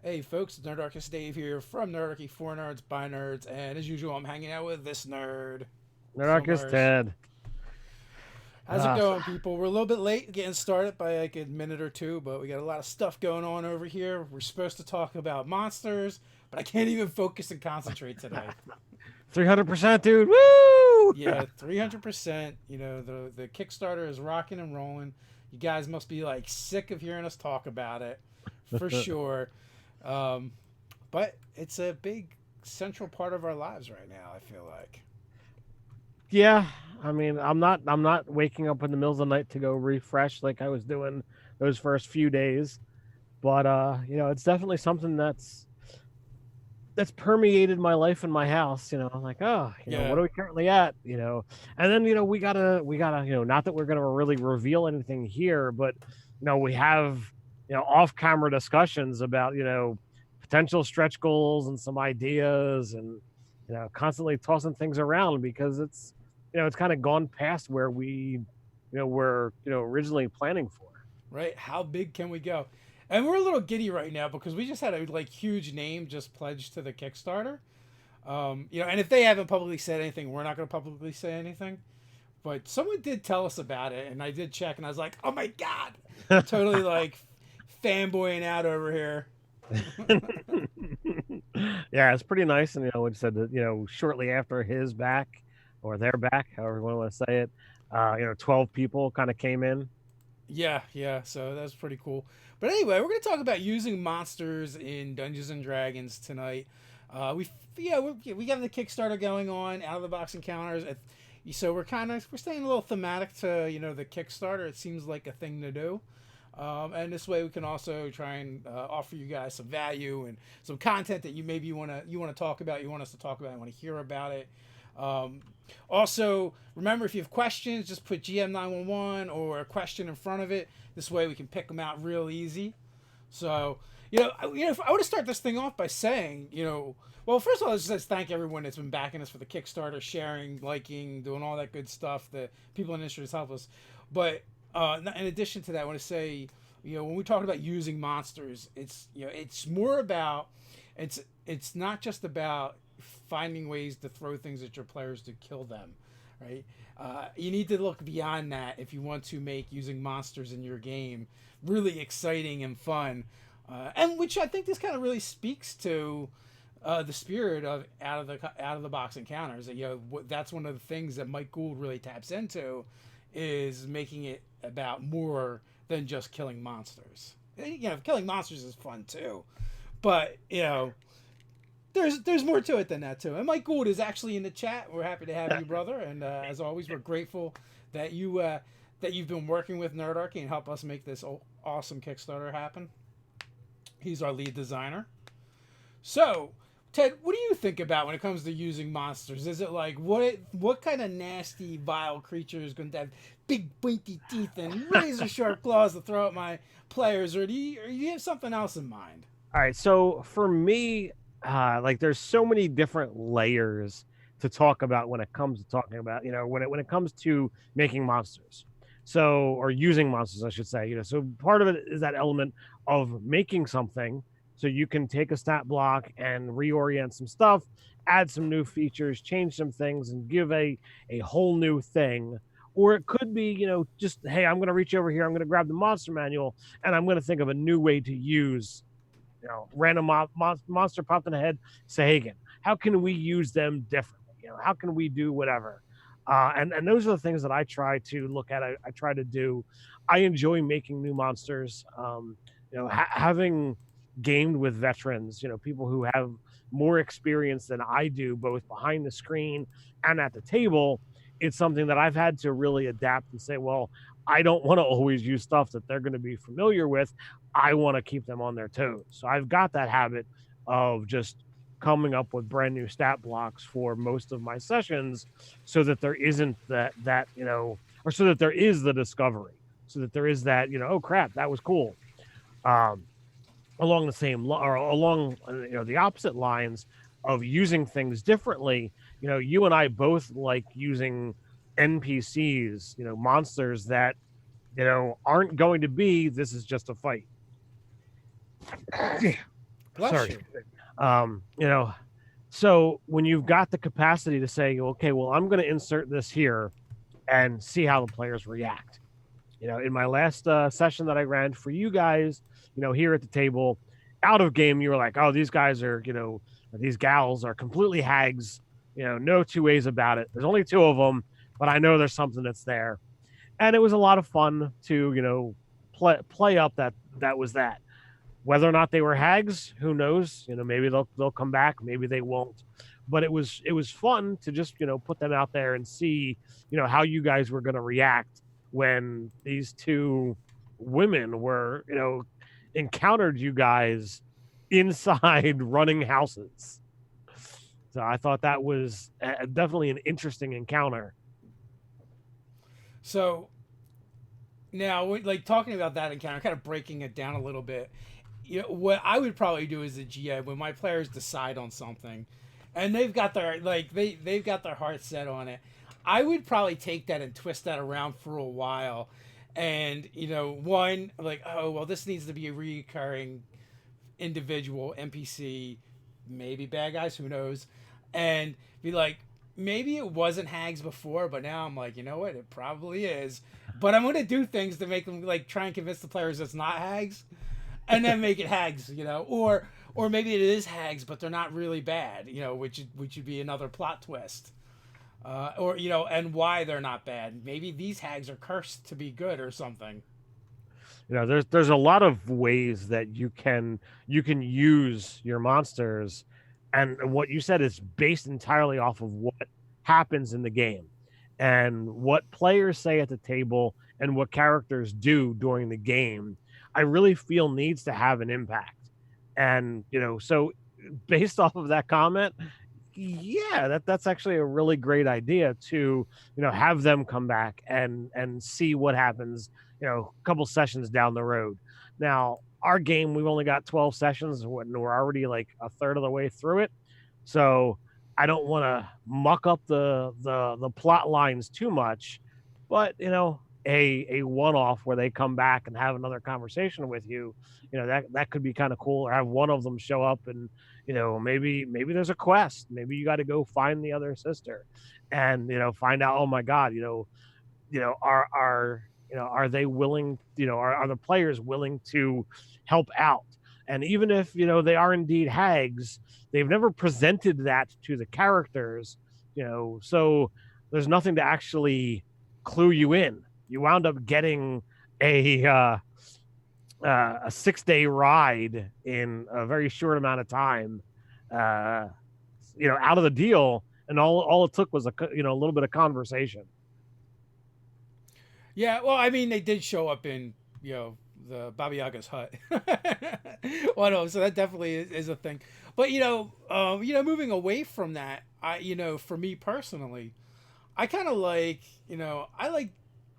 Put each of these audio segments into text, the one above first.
Hey folks, it's Nerdarchist Dave here from Nerdarchy for Nerds by Nerds, and as usual, I'm hanging out with this nerd, Nerdarchist Filmers. Ted. How's it Uh, going, people? We're a little bit late getting started by like a minute or two, but we got a lot of stuff going on over here. We're supposed to talk about monsters, but I can't even focus and concentrate today. 300%, dude. Woo! Yeah, 300%. You know, the Kickstarter is rocking and rolling. You guys must be like sick of hearing us talk about it, for sure. Um, but it's a big central part of our lives right now, I feel like. Yeah, I mean, I'm not waking up in the middle of the night to go refresh like I was doing those first few days, but it's definitely something that's permeated my life in my house. I'm like, oh, Yeah. what are we currently at? And then we gotta, not that we're gonna really reveal anything here, but we have off-camera discussions about potential stretch goals and some ideas, and constantly tossing things around because it's kind of gone past where we were originally planning for. Right? How big can we go? And we're a little giddy right now because we just had a like huge name just pledged to the Kickstarter. And if they haven't publicly said anything, we're not going to publicly say anything. But someone did tell us about it, and I did check, and I was like, "Oh my god!" Totally like fanboying out over here. Yeah, it's pretty nice. And it said that shortly after his back or their back, however you want to say it, 12 people kind of came in. Yeah, yeah. So that's pretty cool. But anyway, we're going to talk about using monsters in Dungeons and Dragons tonight. We got the Kickstarter going on, out of the box encounters. So we're staying a little thematic to the Kickstarter. It seems like a thing to do. And this way we can also try and offer you guys some value and some content that you want to talk about, you want us to talk about, you want to hear about it. Um, Also, remember if you have questions, just put GM911 or a question in front of it. This way we can pick them out real easy. So, I want to start this thing off by saying, well, first of all, let's just thank everyone that's been backing us for the Kickstarter, sharing, liking, doing all that good stuff. The people in the industry has helped us. But in addition to that, I want to say, when we talk about using monsters, it's more about, it's not just about finding ways to throw things at your players to kill them, right? You need to look beyond that if you want to make using monsters in your game really exciting and fun, and which I think this kind of really speaks to the spirit of out of the box encounters. That's one of the things that Mike Gould really taps into, is making it about more than just killing monsters. Killing monsters is fun too, but there's more to it than that too. And Mike Gould is actually in the chat. We're happy to have you, brother. And as always, we're grateful that you've been working with Nerdarchy and help us make this awesome Kickstarter happen. He's our lead designer. So, Ted, what do you think about when it comes to using monsters? Is it like what kind of nasty, vile creature is going to have big, pointy teeth and razor sharp claws to throw at my players, or do you have something else in mind? All right, so for me, like there's so many different layers to talk about when it comes to talking about, when it comes to making monsters. So, or using monsters, I should say. So part of it is that element of making something, so you can take a stat block and reorient some stuff, add some new features, change some things, and give a whole new thing. Or it could be, just hey, I'm going to reach over here, I'm going to grab the monster manual, and I'm going to think of a new way to use random monster popped in the head. Sahagan. How can we use them differently? How can we do whatever? And those are the things that I try to look at. I try to do. I enjoy making new monsters. Having gamed with veterans, people who have more experience than I do, both behind the screen and at the table. It's something that I've had to really adapt and say, well, I don't want to always use stuff that they're going to be familiar with. I want to keep them on their toes. So I've got that habit of just coming up with brand new stat blocks for most of my sessions, so that there isn't or so that there is the discovery, so that there is that, oh crap, that was cool. Um, Along the same or along the opposite lines of using things differently. You and I both like using NPCs, monsters that aren't going to be, this is just a fight. Bless Sorry. you. You know, so when you've got the capacity to say, okay, well, I'm going to insert this here and see how the players react. In my last session that I ran for you guys, here at the table, out of game, you were like, oh, these guys are, these gals are completely hags. No two ways about it. There's only two of them, but I know there's something that's there. And it was a lot of fun to, play up that was that. Whether or not they were hags, who knows? Maybe they'll come back, maybe they won't. But it was fun to just put them out there and see how you guys were going to react when these two women were encountered you guys inside running houses. So I thought that was definitely an interesting encounter. So now, like talking about that encounter, kind of breaking it down a little bit. What I would probably do as a GM when my players decide on something, and they've got their they've got their heart set on it. I would probably take that and twist that around for a while, and one like, oh well, this needs to be a recurring individual NPC, maybe bad guys, who knows, and be like, maybe it wasn't hags before, but now I'm like, you know what, it probably is. But I'm gonna do things to make them like try and convince the players it's not hags, and then make it hags, or maybe it is hags, but they're not really bad, which would be another plot twist, or and why they're not bad. Maybe these hags are cursed to be good or something. There's a lot of ways that you can use your monsters, and what you said is based entirely off of what happens in the game and what players say at the table and what characters do during the game. I really feel needs to have an impact. And so based off of that comment, yeah, that's actually a really great idea to have them come back and see what happens a couple sessions down the road. Now our game, we've only got 12 sessions and we're already like a third of the way through it, so I don't want to muck up the plot lines too much. But a one-off where they come back and have another conversation with you, that could be kind of cool. Or have one of them show up and maybe there's a quest, maybe you got to go find the other sister and find out, oh my god, are they willing, are the players willing to help out? And even if they are indeed hags, they've never presented that to the characters, so there's nothing to actually clue you in. You wound up getting a 6-day ride in a very short amount of time, out of the deal, and all it took was a little bit of conversation. Yeah, well, I mean, they did show up in the Baba Yaga's hut. Well, no, so that definitely is a thing. But moving away from that, for me personally, I kind of like I like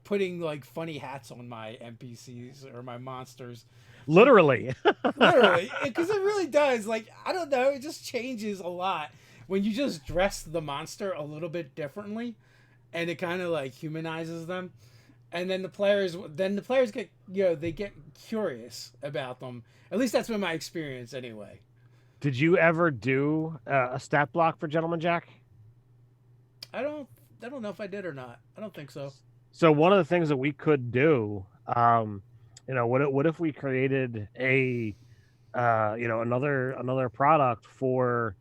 putting like funny hats on my NPCs or my monsters. Literally. Literally, because it really does. Like, I don't know, it just changes a lot when you just dress the monster a little bit differently, and it kind of like humanizes them. And then the players get they get curious about them. At least that's been my experience anyway. Did you ever do a stat block for Gentleman Jack? I don't know if I did or not. I don't think so. So one of the things that we could do, what if we created a another product for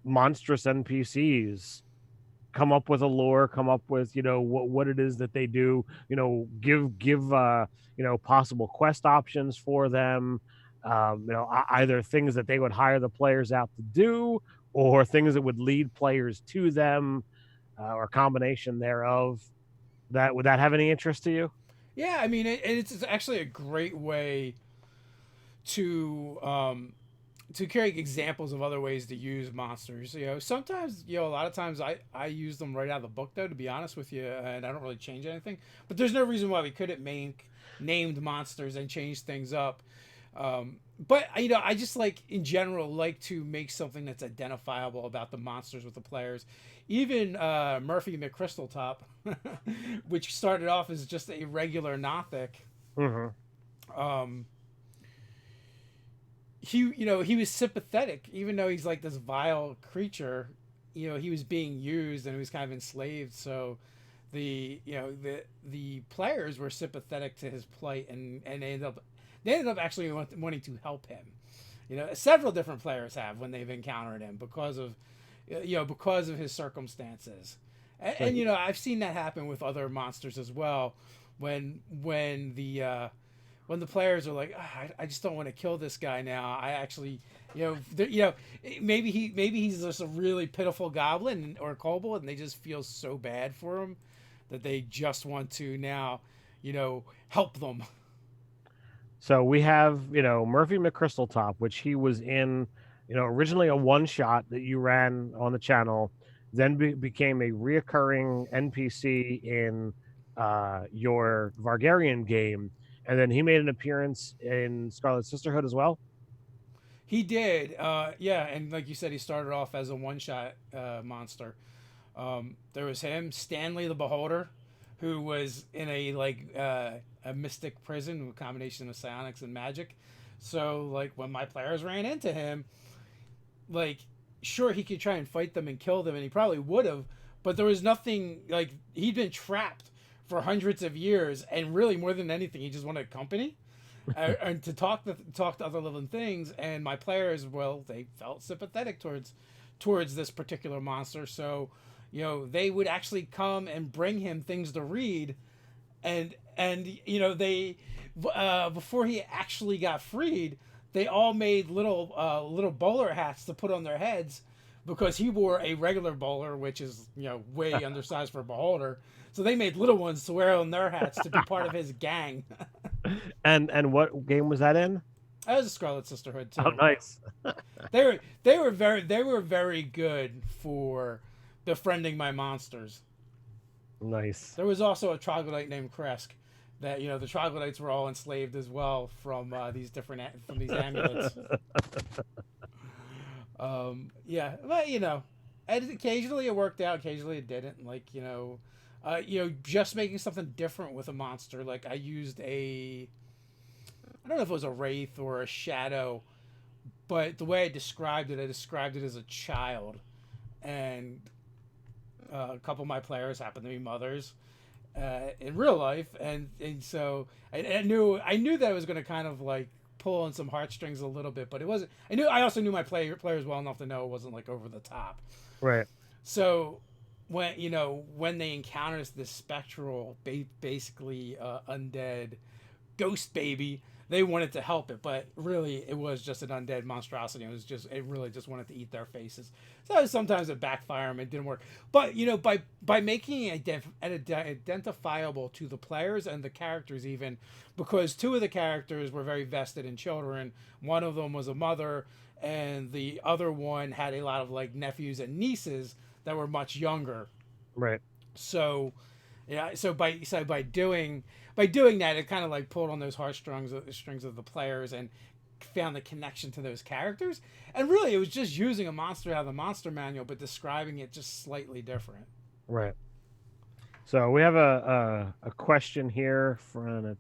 monstrous NPCs, come up with a lore, come up with what it is that they do, give possible quest options for them, either things that they would hire the players out to do or things that would lead players to them, or a combination thereof. Would that have any interest to you? Yeah, I mean, it's actually a great way to carry examples of other ways to use monsters. Sometimes, a lot of times I use them right out of the book, though, to be honest with you, and I don't really change anything. But there's no reason why we couldn't make named monsters and change things up. But I just in general like to make something that's identifiable about the monsters with the players. Even Murphy McCrystaltop, which started off as just a regular Nothic. Mm-hmm. he was sympathetic, even though he's like this vile creature. He was being used and he was kind of enslaved. So the players were sympathetic to his plight, and they ended up actually wanting to help him. Several different players have when they've encountered him because of his circumstances. And I've seen that happen with other monsters as well. When the players are like, I just don't want to kill this guy now. I actually, maybe he's just a really pitiful goblin or kobold, and they just feel so bad for him that they just want to now, help them. So we have, Murphy McCrystaltop, which he was in, originally a one shot that you ran on the channel, then became a reoccurring NPC in your Vargarian game. And then he made an appearance in Scarlet Sisterhood as well. He did, yeah, and like you said, he started off as a one-shot monster. There was him, Stanley the Beholder, who was in a mystic prison with a combination of psionics and magic. So like when my players ran into him, like sure he could try and fight them and kill them, and he probably would have, but there was nothing like he'd been trapped for hundreds of years, and really more than anything, he just wanted company. And to talk to other living things, and my players, well, they felt sympathetic towards this particular monster, so they would actually come and bring him things to read, and they before he actually got freed, they all made little bowler hats to put on their heads, because he wore a regular bowler, which is way undersized for a beholder. So they made little ones to wear on their hats to be part of his gang. And what game was that in? That was a Scarlet Sisterhood too. Oh, nice. they were very good for befriending my monsters. Nice. There was also a troglodyte named Kresk. That the troglodytes were all enslaved as well from these amulets. Yeah, but occasionally it worked out, occasionally it didn't. Like just making something different with a monster. Like I used I don't know if it was a wraith or a shadow, but the way I described it as a child, and a couple of my players happened to be mothers in real life, and so I knew that I was going to kind of like pull on some heartstrings a little bit, but it wasn't. I also knew my players well enough to know it wasn't like over the top. Right. So when they encountered this spectral, basically undead ghost baby, they wanted to help it, but really it was just an undead monstrosity. It really just wanted to eat their faces. So sometimes it backfired and it didn't work. But by making it identifiable to the players and the characters, even because two of the characters were very vested in children. One of them was a mother, and the other one had a lot of like nephews and nieces that were much younger. Right. So by doing that, it kind of like pulled on those heartstrings of the players and found the connection to those characters. And really, it was just using a monster out of the monster manual, but describing it just slightly different. Right. So we have a question here for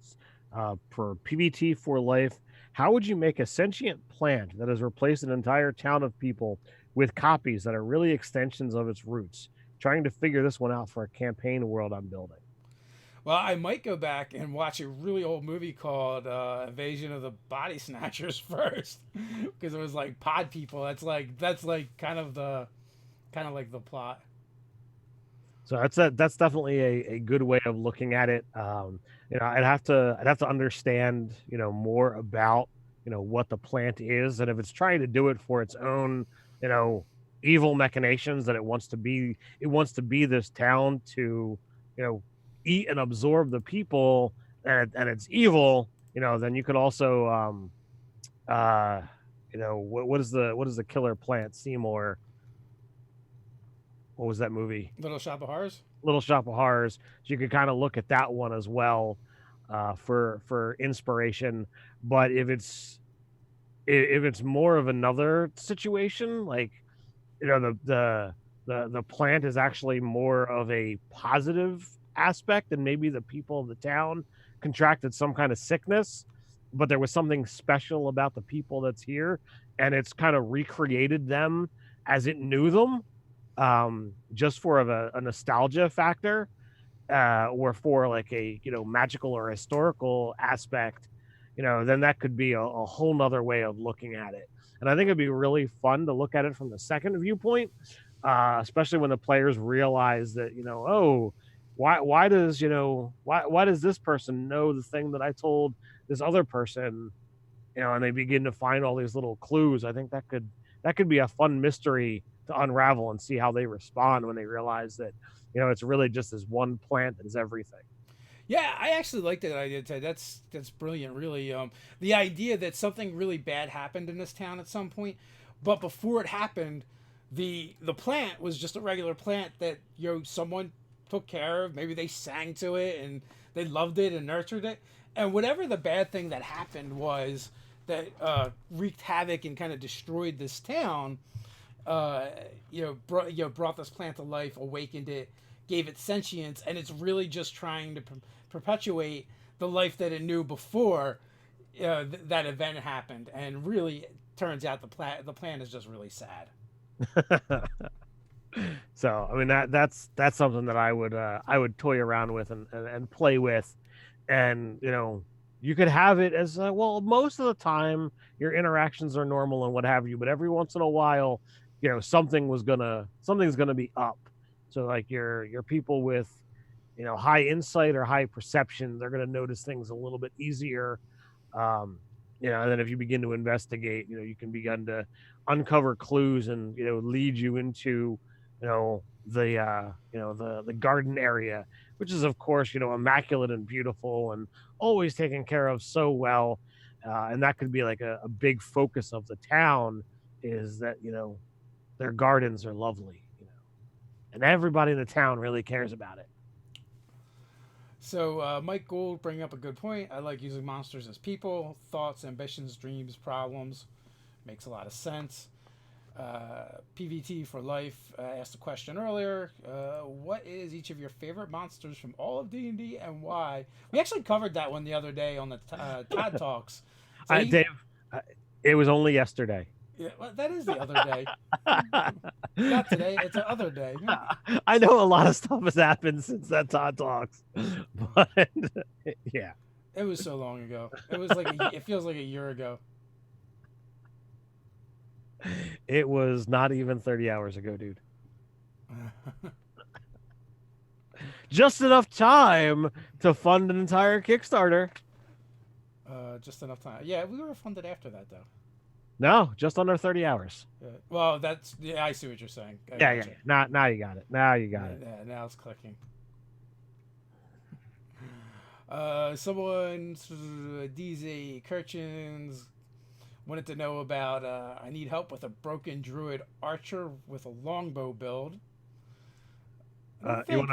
PBT for life. How would you make a sentient plant that has replaced an entire town of people with copies that are really extensions of its roots? Trying to figure this one out for a campaign world I'm building. Well, I might go back and watch a really old movie called Invasion of the Body Snatchers first, because it was like pod people. That's like kind of like the plot. So that's definitely a good way of looking at it. I'd have to understand more about what the plant is, and if it's trying to do it for its own evil machinations, that it wants to be this town to eat and absorb the people, and it's evil, then you could also what is the killer plant, Seymour? What was that movie? Little Shop of Horrors. Little Shop of Horrors. So you could kind of look at that one as well for inspiration. But if it's more of another situation, like the plant is actually more of a positive aspect, and maybe the people of the town contracted some kind of sickness, but there was something special about the people that's here, and it's kind of recreated them as it knew them, just for a nostalgia factor, or for like a magical or historical aspect, then that could be a whole nother way of looking at it. And I think it'd be really fun to look at it from the second viewpoint, especially when the players realize that, oh, why does why does this person know the thing that I told this other person, and they begin to find all these little clues. I think that could be a fun mystery to unravel and see how they respond when they realize that, it's really just this one plant that is everything. Yeah, I actually like that idea, Ted. That's brilliant, really. The idea that something really bad happened in this town at some point, but before it happened, the plant was just a regular plant that someone took care of. Maybe they sang to it and they loved it and nurtured it. And whatever the bad thing that happened was that wreaked havoc and kind of destroyed this town. Brought this plant to life, awakened it, gave it sentience, and it's really just trying to perpetuate the life that it knew before that event happened. And really, it turns out the plant is just really sad. So I mean that's something that I would toy around with and play with, and you could have it as well. Most of the time, your interactions are normal and what have you, but every once in a while, something's gonna be up. So like your people with high insight or high perception, they're gonna notice things a little bit easier. And then if you begin to investigate, you can begin to uncover clues and lead you into the garden area, which is of course immaculate and beautiful and always taken care of so well. And that could be like a big focus of the town, is that their gardens are lovely, and everybody in the town really cares about it. So Mike Gould bringing up a good point. I like using monsters as people, thoughts, ambitions, dreams, problems. Makes a lot of sense. PVT for Life asked a question earlier. What is each of your favorite monsters from all of D&D and why? We actually covered that one the other day on the Todd Talks. So Dave, it was only yesterday. Yeah, well, that is the other day. Not today. It's the other day. I know a lot of stuff has happened since that Todd Talks, but yeah, it was so long ago. It was like it feels like a year ago. It was not even 30 hours ago, dude. Just enough time to fund an entire Kickstarter. Just enough time. Yeah, we were funded after that, though. No, just under 30 hours. Well, I see what you're saying. Yeah. Now you got it. Now you got it. Yeah, now it's clicking. Someone, DZ Kirchens, wanted to know about I need help with a broken druid archer with a longbow build. You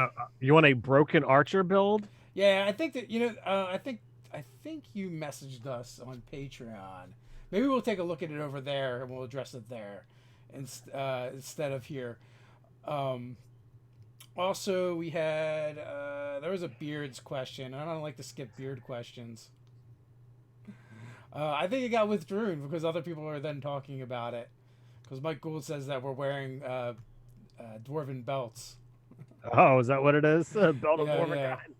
want a broken archer build? Yeah, I think that I think you messaged us on Patreon. Maybe we'll take a look at it over there and we'll address it there instead of here. Also, we had there was a beards question. I don't like to skip beard questions. I think it got withdrawn because other people are then talking about it. Because Mike Gould says that we're wearing dwarven belts. Oh, is that what it is? Belt of dwarven yeah. kind.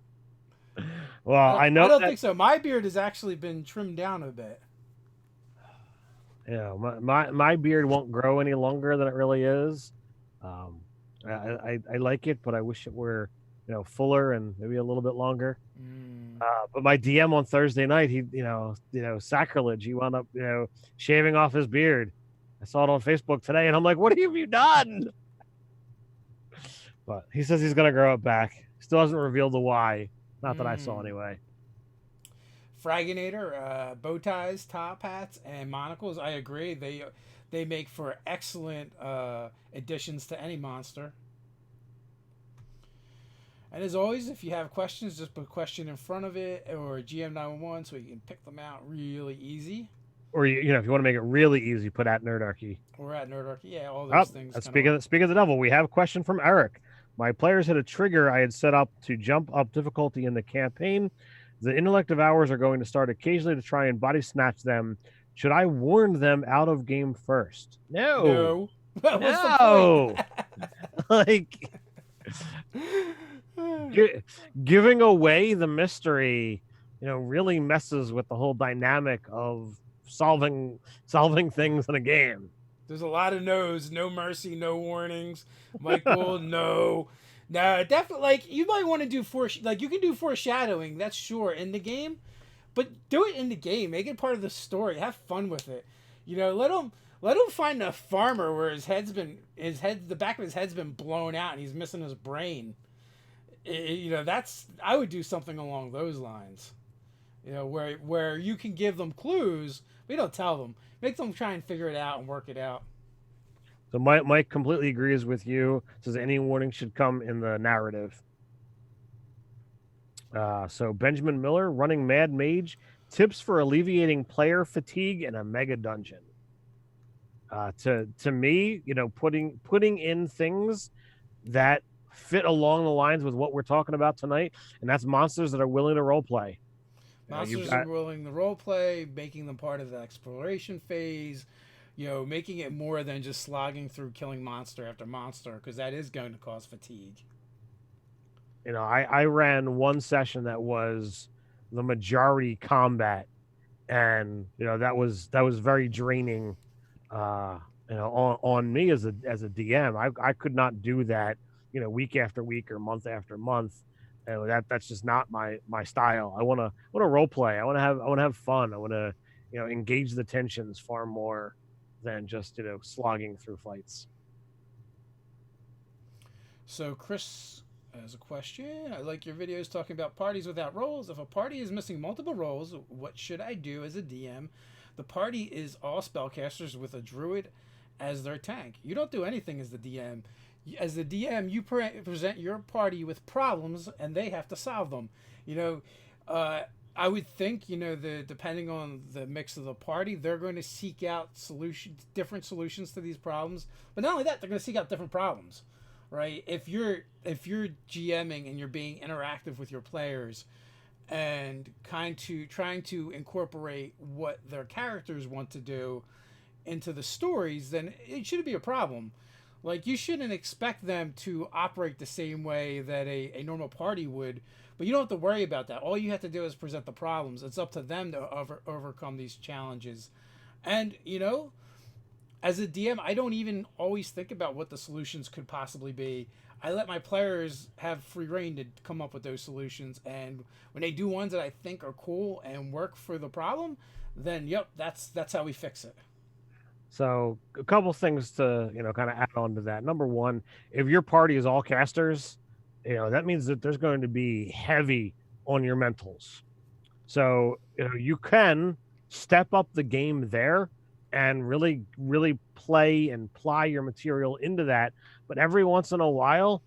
Well, I know. I don't think so. My beard has actually been trimmed down a bit. Yeah, my beard won't grow any longer than it really is. I like it, but I wish it were fuller and maybe a little bit longer. But my DM on Thursday night, he sacrilege. He wound up shaving off his beard. I saw it on Facebook today, and I'm like, what have you done? But he says he's gonna grow it back. Still hasn't revealed the why. Not that I saw anyway. Fraginator, bow ties, top hats, and monocles. I agree. They make for excellent additions to any monster. And as always, if you have questions, just put a question in front of it or GM911 so you can pick them out really easy. Or if you want to make it really easy, put at Nerdarchy. Or at Nerdarchy. Yeah, all those things. Speaking of the devil, we have a question from Eric. My players hit a trigger I had set up to jump up difficulty in the campaign. The intellect of ours are going to start occasionally to try and body snatch them. Should I warn them out of game first? No. No. What's the point? No. Like giving away the mystery, really messes with the whole dynamic of solving things in a game. There's a lot of no's. No mercy, no warnings. Michael, no. No, definitely. Like, you might want to do you can do foreshadowing. That's sure in the game, but do it in the game. Make it part of the story. Have fun with it. Let him find a farmer where the back of his head's been blown out and he's missing his brain. That's I would do something along those lines. Where you can give them clues, but you don't tell them. Make them try and figure it out and work it out. So Mike completely agrees with you. Says any warning should come in the narrative. So Benjamin Miller, running Mad Mage, tips for alleviating player fatigue in a mega dungeon. To me, putting in things that fit along the lines with what we're talking about tonight, and that's monsters that are willing to role play. Monsters are willing to role play, making them part of the exploration phase, making it more than just slogging through killing monster after monster, because that is going to cause fatigue. I ran one session that was the majority combat, and that was very draining. On me as a DM. I could not do that, week after week or month after month. That's just not my style. I want to role play. I want to have fun. I want to engage the tensions far more than just slogging through fights. So Chris has a question. I like your videos talking about parties without roles. If a party is missing multiple roles, what should I do as a DM? The party is all spellcasters with a druid as their tank. You don't do anything as the DM. As the DM, you present your party with problems, and they have to solve them. I would think, depending on the mix of the party, they're going to seek out different solutions to these problems. But not only that, they're going to seek out different problems, right? If you're GMing and you're being interactive with your players, and trying to incorporate what their characters want to do into the stories, then it shouldn't be a problem. Like, you shouldn't expect them to operate the same way that a normal party would, but you don't have to worry about that. All you have to do is present the problems. It's up to them to overcome these challenges. And, as a DM, I don't even always think about what the solutions could possibly be. I let my players have free reign to come up with those solutions, and when they do ones that I think are cool and work for the problem, then that's how we fix it. So a couple things to kind of add on to that. Number one, if your party is all casters, that means that there's going to be heavy on your mentals. So you can step up the game there and really, really play and ply your material into that. But every once in a while,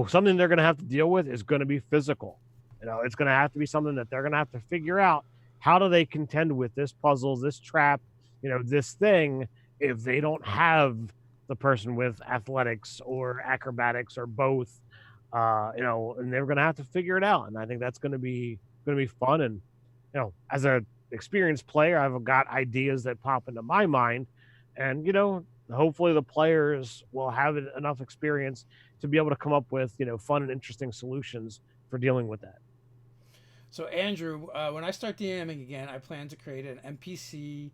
something they're going to have to deal with is going to be physical. It's going to have to be something that they're going to have to figure out. How do they contend with this puzzle, this trap, this thing, if they don't have the person with athletics or acrobatics or both, and they're going to have to figure it out. And I think that's going to be fun. And, as a experienced player, I've got ideas that pop into my mind, and, hopefully the players will have enough experience to be able to come up with, fun and interesting solutions for dealing with that. So Andrew, when I start DMing again, I plan to create an NPC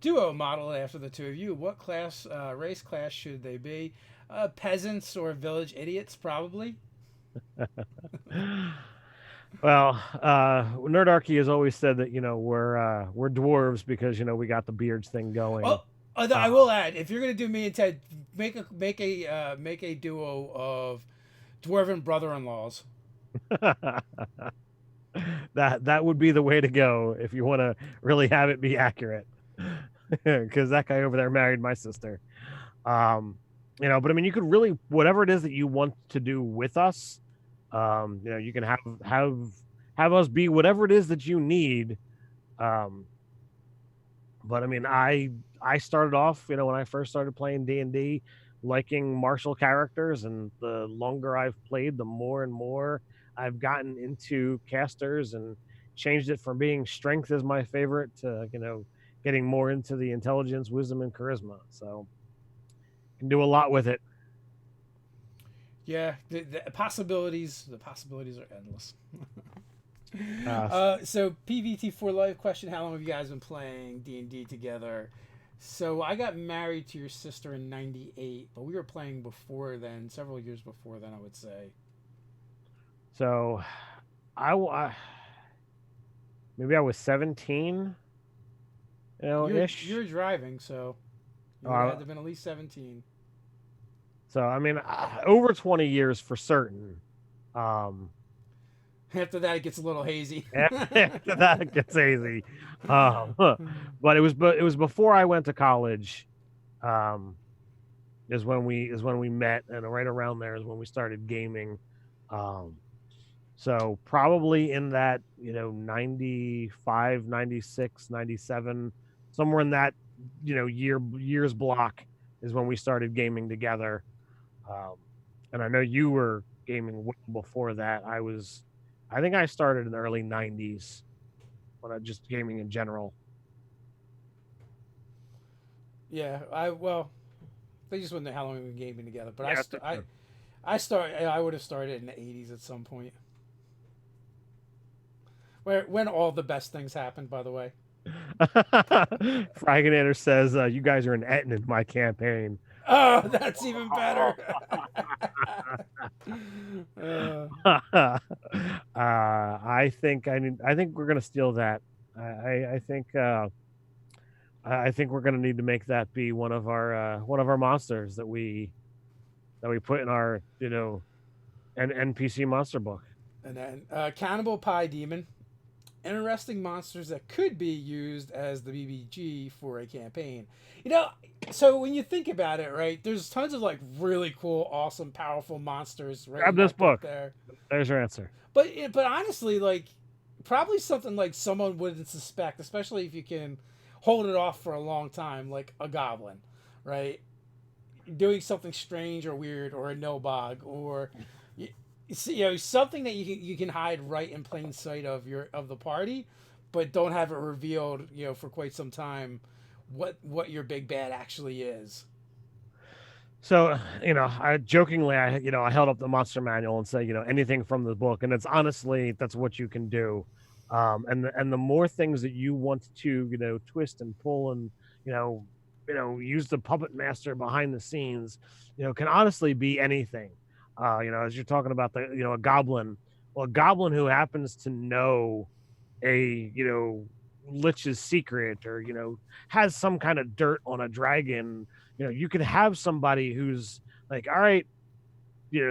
duo model after the two of you. What race class should they be? Peasants or village idiots, probably. Well, Nerdarchy has always said that we're dwarves because we got the beards thing going. I will add, if you're gonna do me and Ted, make a duo of dwarven brother-in-laws. That would be the way to go if you want to really have it be accurate. Because that guy over there married my sister. But I mean, you could really, whatever it is that you want to do with us, you can have us be whatever it is that you need. But I mean, I started off, when I first started playing D&D, liking martial characters, and the longer I've played, the more and more I've gotten into casters and changed it from being strength as my favorite to, getting more into the intelligence, wisdom, and charisma. So can do a lot with it. Yeah, the possibilities are endless. Uh, So PVT for life question: how long have you guys been playing D&D together? So I got married to your sister in '98, but we were playing before then, several years before then, I would say. so I maybe I was 17, You're ish. driving, so you would have Uh, had to have been at least 17. so I mean, over 20 years for certain. Um, After that, it gets a little hazy. After that, it gets easy. But it was before I went to college. Um, is when we met, and right around there is when we started gaming. Um, so probably in that 95, 96, 97, somewhere in that years block is when we started gaming together. Um, and I know you were gaming well before that. I think I started in the early 90s when I just gaming in general. Yeah, they just wouldn't know how long we've been gaming together. But Yeah, that's true. I would have started in the '80s at some point, where when all the best things happened. By the way. Fraginator says, "You guys are an Eton in my campaign." Oh, that's even better. uh, I think we're gonna steal that. I think we're gonna need to make that be one of our monsters that we put in our NPC monster book. and then Cannibal Pie Demon. Interesting monsters that could be used as the BBG for a campaign. You know, so when you think about it, right, there's tons of like really cool, awesome, powerful monsters right Grab in this that book book. there. There's your answer. But honestly, like probably something like someone wouldn't suspect, especially if you can hold it off for a long time, like a goblin, right? Doing something strange or weird, or a no bog, or something that you can hide right in plain sight of the party, but don't have it revealed for quite some time what your big bad actually is. So, I jokingly, I held up the monster manual and said, anything from the book, and it's honestly that's what you can do. And the more things that you want to, twist and pull and you know, use the puppet master behind the scenes, can honestly be anything. As you're talking about a goblin, well, a goblin who happens to know a lich's secret, or has some kind of dirt on a dragon. You could have somebody who's like, all right,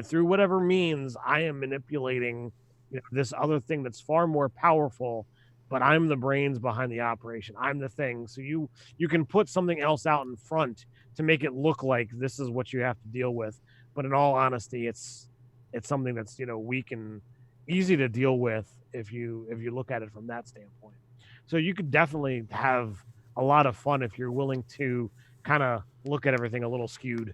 through whatever means I am manipulating this other thing that's far more powerful, but I'm the brains behind the operation, I'm the thing. So you can put something else out in front to make it look like this is what you have to deal with, but in all honesty, it's something that's weak and easy to deal with if you look at it from that standpoint. So you could definitely have a lot of fun if you're willing to kind of look at everything a little skewed.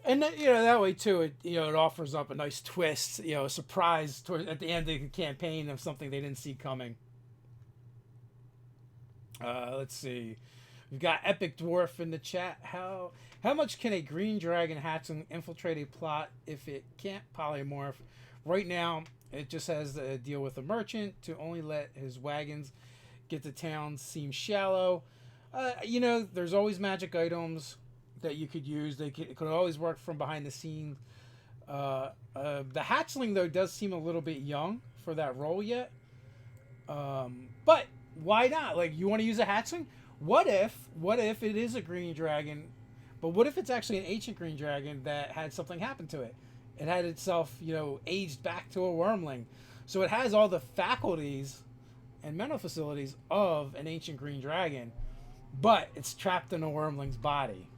And that way too, it offers up a nice twist, a surprise at the end of the campaign of something they didn't see coming. Let's see. We've got Epic Dwarf in the chat. How much can a green dragon hatchling infiltrate a plot if it can't polymorph? Right now, it just has to deal with a merchant to only let his wagons get to town seems shallow. There's always magic items that you could use. It could always work from behind the scenes. The hatchling though does seem a little bit young for that role yet. But why not? Like, you want to use a hatchling? What if it is a green dragon? But what if it's actually an ancient green dragon that had something happen to it? It had itself, aged back to a wormling. So it has all the faculties and mental facilities of an ancient green dragon, but it's trapped in a wormling's body.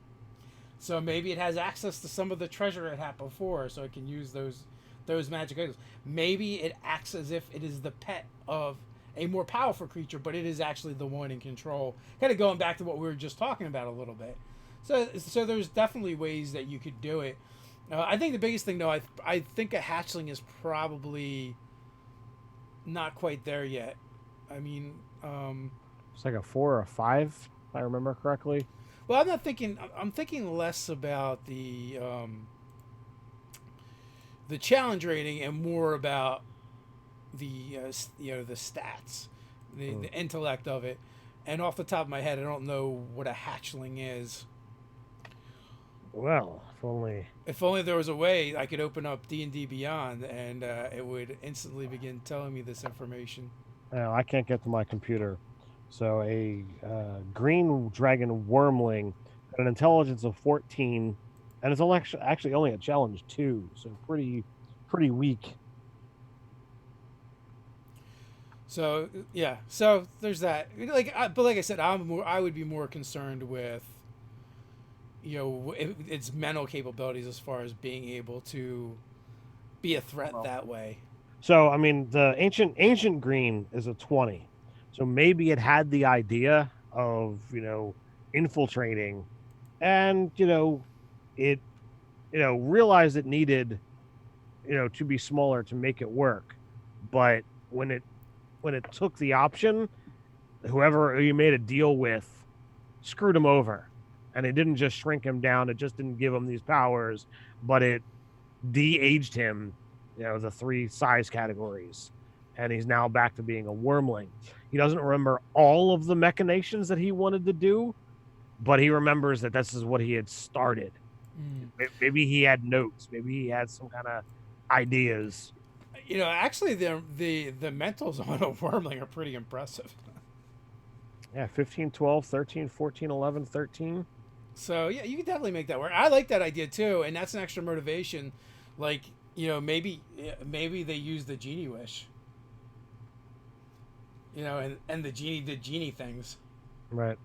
So maybe it has access to some of the treasure it had before, so it can use those magic items. Maybe it acts as if it is the pet of a more powerful creature, but it is actually the one in control. Kind of going back to what we were just talking about a little bit. So there's definitely ways that you could do it. I think the biggest thing, though, I think a hatchling is probably not quite there yet. I mean, It's like a 4 or a 5, if I remember correctly. well, I'm not thinking. I'm thinking less about the challenge rating and more about the the stats, the intellect of it. And off the top of my head, I don't know what a hatchling is. Well, if only. If only there was a way I could open up D&D Beyond and it would instantly begin telling me this information. I can't get to my computer. So a green dragon wormling got an intelligence of 14, and it's actually only a challenge 2, so pretty weak. So yeah, so there's that. But like I said, I would be more concerned with its mental capabilities as far as being able to be a threat that way. So I mean, the ancient green is a 20, so maybe it had the idea of infiltrating, and it realized it needed to be smaller to make it work, but when it took the option, whoever you made a deal with screwed him over, and it didn't just shrink him down, it just didn't give him these powers, but it de-aged him, the 3 size categories, and he's now back to being a wormling. He doesn't remember all of the machinations that he wanted to do, but he remembers that this is what he had started. Maybe he had notes, maybe he had some kind of ideas. Actually, the mentals on a wormling are pretty impressive. Yeah, 15, 12, 13, 14, 11, 13. So yeah, you can definitely make that work. I like that idea too, and that's an extra motivation. Like maybe they use the genie wish. And the genie things. Right.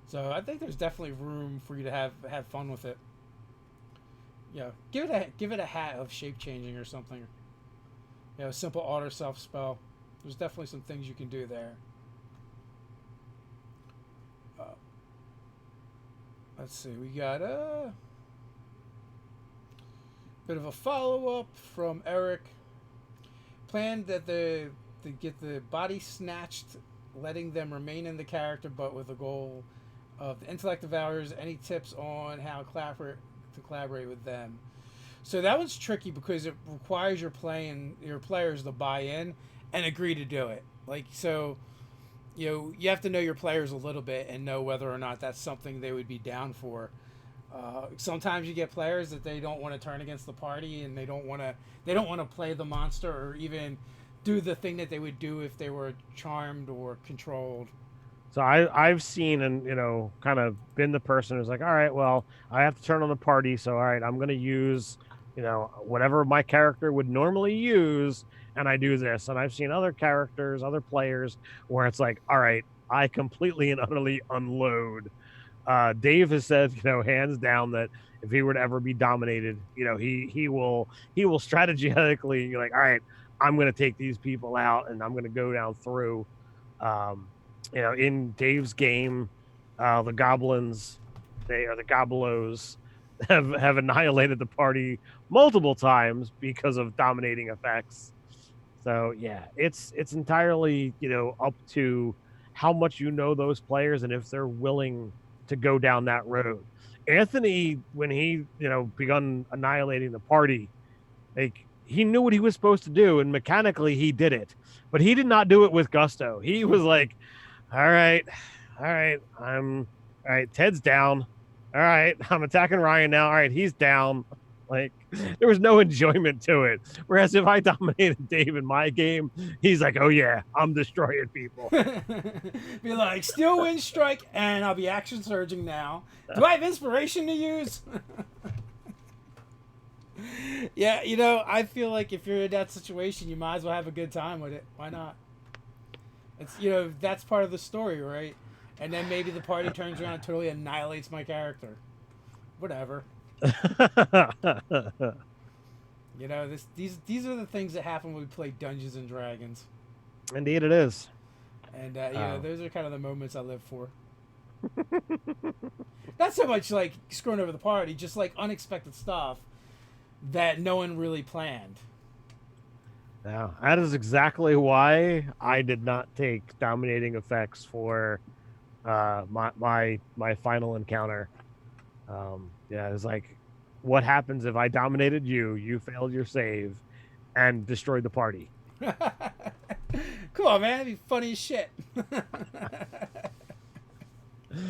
So I think there's definitely room for you to have fun with it. Give it a hat of shape changing or something. A simple auto self spell. There's definitely some things you can do there. Let's see. We got a bit of a follow up from Eric. Planned that they get the body snatched, letting them remain in the character, but with a goal of the intellect devours. Any tips on how to collaborate with them? So that one's tricky because it requires your players to buy in and agree to do it. Like, so, you have to know your players a little bit and know whether or not that's something they would be down for. Sometimes you get players that they don't want to turn against the party, and they don't want to play the monster or even do the thing that they would do if they were charmed or controlled. So I've seen and kind of been the person who's like, all right, well, I have to turn on the party, so all right, I'm gonna use whatever my character would normally use, and I do this. And I've seen other players where it's like, all right, I completely and utterly unload. Dave has said, hands down, that if he were to ever be dominated, he will strategically like, all right, I'm going to take these people out and I'm going to go down through. In Dave's game, the goblins, they are the goblos, have annihilated the party multiple times because of dominating effects. So yeah, it's entirely up to how much those players and if they're willing to go down that road. Anthony, when he begun annihilating the party, like, he knew what he was supposed to do, and mechanically he did it, but he did not do it with gusto. He was like, all right, all right, Ted's down. All right, I'm attacking Ryan now. All right, he's down. Like, there was no enjoyment to it. Whereas if I dominated Dave in my game, he's like, oh yeah, I'm destroying people. Be like, still win strike, and I'll be action surging now. Do I have inspiration to use? Yeah, I feel like if you're in that situation, you might as well have a good time with it. Why not? It's that's part of the story, right? And then maybe the party turns around and totally annihilates my character. Whatever. These are the things that happen when we play Dungeons and Dragons. Indeed, it is. And those are kind of the moments I live for. Not so much like screwing over the party, just like unexpected stuff that no one really planned. Yeah, that is exactly why I did not take dominating effects for my final encounter. Yeah, it's like, what happens if I dominated you? You failed your save and destroyed the party. Come on, man, that'd be funny as shit.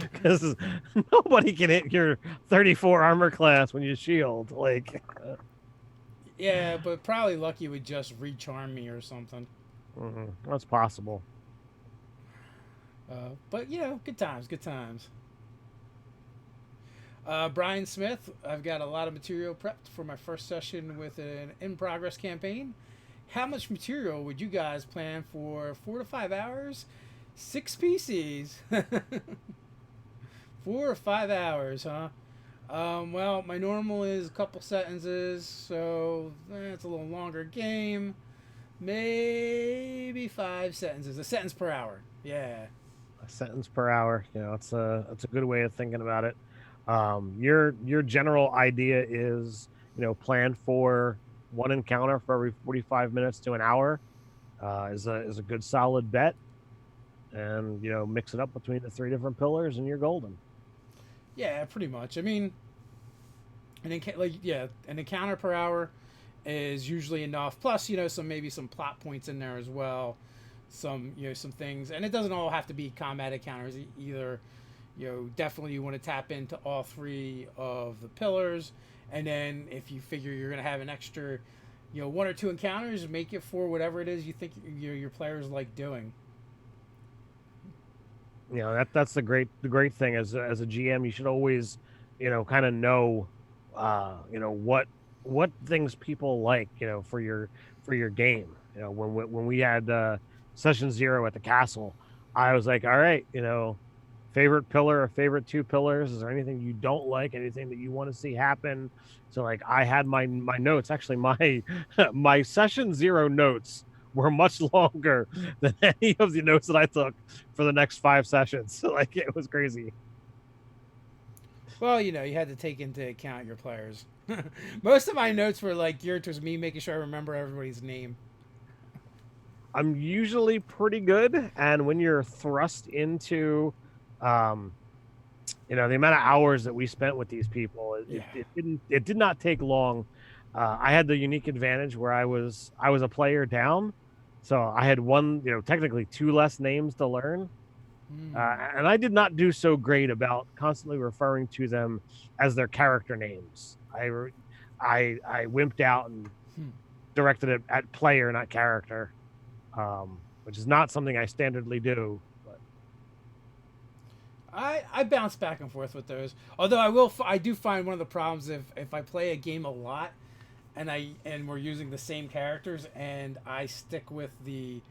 Because nobody can hit your 34 armor class when you shield. Like, Yeah, but probably Lucky would just recharm me or something. that's possible. But you know, good times, good times. Brian Smith, I've got a lot of material prepped for my first session with an in progress campaign. How much material would you guys plan for 4 to 5 hours? 6 PCs. 4 or 5 hours, huh? Well, my normal is a couple sentences, so it's a little longer game. Maybe 5 sentences, a sentence per hour. Yeah. A sentence per hour. It's a good way of thinking about it. Your general idea is, plan for one encounter for every 45 minutes to an hour. Is a good solid bet, and mix it up between the three different pillars, and you're golden. Yeah, pretty much. I mean, an encounter per hour is usually enough. Plus, some plot points in there as well. Some things, and it doesn't all have to be combat encounters either. Definitely you want to tap into all three of the pillars, and then if you figure you're going to have an extra, one or two encounters, make it for whatever it is you think your players like doing. That's the great thing as a GM. You should always, kind of know, what things people like, for your game. When we had session 0 at the castle, I was like, all right, favorite pillar or favorite two pillars. Is there anything you don't like? Anything that you want to see happen? So like, I had my notes. Actually, my my session 0 notes were much longer than any of the notes that I took for the next 5 sessions. So like, it was crazy. Well, you had to take into account your players. Most of my notes were like geared towards me making sure I remember everybody's name. I'm usually pretty good, and when you're thrust into, um, the amount of hours that we spent with these people, Yeah. it did not take long. I had the unique advantage where I was a player down, so I had one, technically two less names to learn, and I did not do so great about constantly referring to them as their character names. I wimped out and Hmm. directed it at player, not character, which is not something I standardly do. But I bounce back and forth with those. Although I do find one of the problems if I play a game a lot and we're using the same characters and I stick with the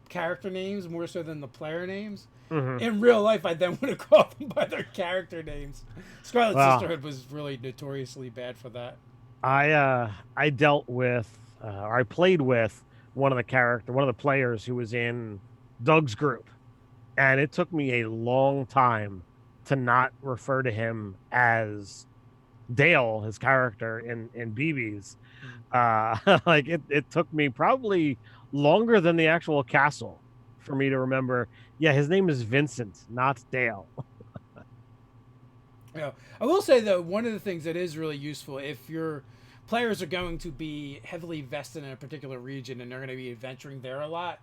character names more so than the player names. Mhm. In real life, I then want to call them by their character names. Scarlet Well, Sisterhood was really notoriously bad for that. I dealt with, or I played with one of the players who was in Doug's group, and it took me a long time to not refer to him as Dale, his character in BB's. Like, it took me probably longer than the actual castle for me to remember. Yeah, his name is Vincent, not Dale. I will say though, one of the things that is really useful if your players are going to be heavily vested in a particular region and they're going to be adventuring there a lot,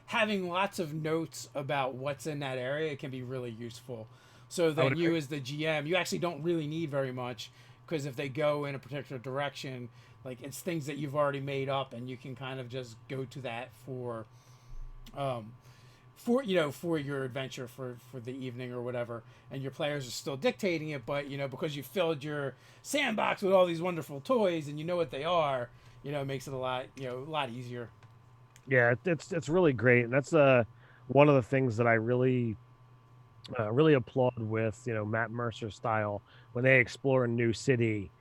having lots of notes about what's in that area can be really useful. So I would that agree. you, as the GM, you actually don't really need very much because if they go in a particular direction, like it's things that you've already made up and you can kind of just go to that um, for your adventure for the evening or whatever, and your players are still dictating it, but because you filled your sandbox with all these wonderful toys and you know what they are, it makes it a lot easier. Yeah, it's really great, and that's one of the things that I really applaud with Matt Mercer's style when they explore a new city.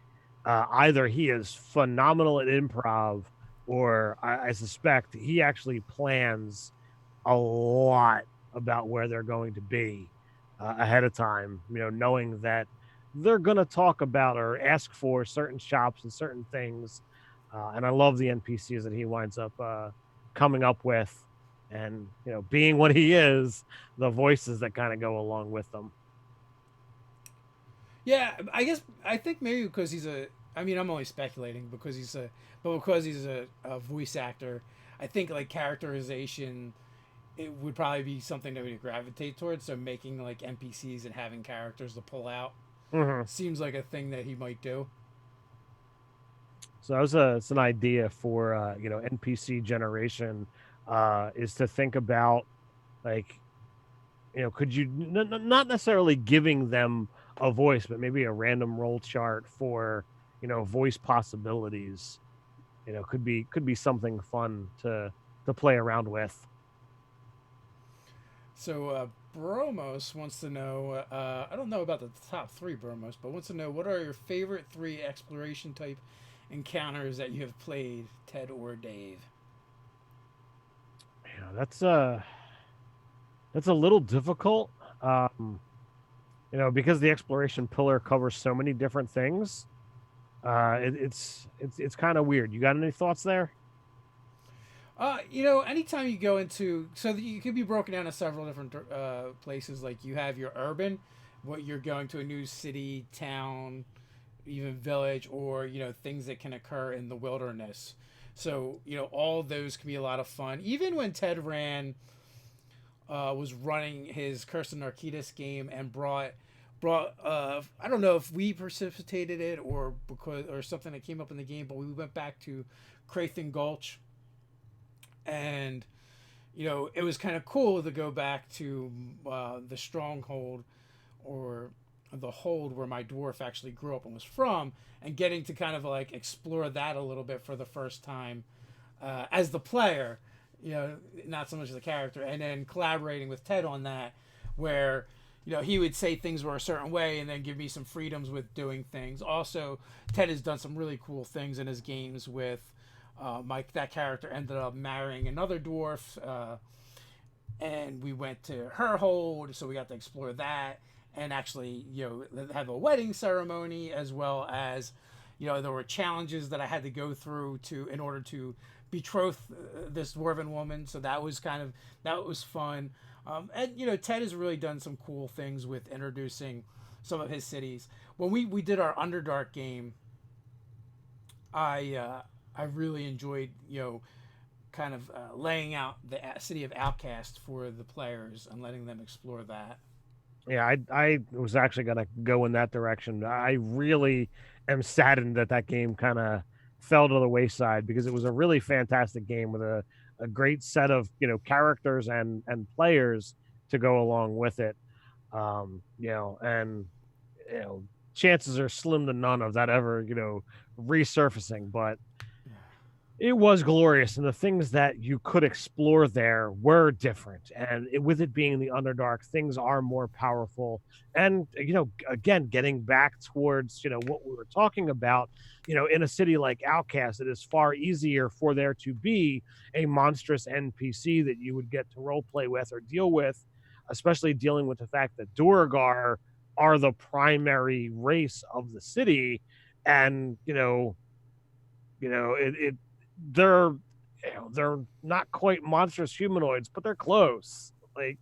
Either he is phenomenal at improv, or I suspect he actually plans a lot about where they're going to be. ahead of time, knowing that they're going to talk about or ask for certain shops and certain things. And I love the NPCs that he winds up coming up with, and being what he is, the voices that kind of go along with them. Yeah, I think maybe because he's a. I mean, I'm only speculating but because he's a voice actor, I think like characterization, it would probably be something that we gravitate towards. So making like NPCs and having characters to pull out Hmm. seems like a thing that he might do. So that was it's an idea for NPC generation, is to think about, like, could you not necessarily giving them a voice, but maybe a random roll chart for voice possibilities. Could be something fun to play around with. So Bromos wants to know. I don't know about the top three Bromos, but wants to know what are your favorite three exploration type encounters that you have played, Ted or Dave. Yeah, that's a little difficult. Because the exploration pillar covers so many different things. It's kind of weird. You got any thoughts there? Anytime you go into, you could be broken down to several different places. Like you have your urban, what you're going to a new city, town, even village, or things that can occur in the wilderness. So all those can be a lot of fun. Even when Ted was running his Curse of Narcitus game and brought I don't know if we precipitated it or something that came up in the game, but we went back to Crathan Gulch, and it was kind of cool to go back to the stronghold, or the hold where my dwarf actually grew up and was from, and getting to kind of like explore that a little bit for the first time as the player, not so much as the character, and then collaborating with Ted on that, where he would say things were a certain way and then give me some freedoms with doing things. Also, Ted has done some really cool things in his games with Mike. That character ended up marrying another dwarf, and we went to her hold, so we got to explore that and actually have a wedding ceremony, as well as there were challenges that I had to go through to in order to betroth this dwarven woman. So that was fun. And Ted has really done some cool things with introducing some of his cities. When we did our Underdark game, I really enjoyed kind of laying out the city of Outcast for the players and letting them explore that. Yeah, I was actually gonna go in that direction. I really am saddened that that game kind of fell to the wayside, because it was a really fantastic game with a great set of characters and players to go along with it. And you know chances are slim to none of that ever resurfacing, but it was glorious, and the things that you could explore there were different. And with it being the Underdark, things are more powerful. And again, getting back towards what we were talking about, in a city like Outcast, it is far easier for there to be a monstrous NPC that you would get to role play with or deal with, especially dealing with the fact that Duergar are the primary race of the city. And it they're they're not quite monstrous humanoids, but they're close. Like,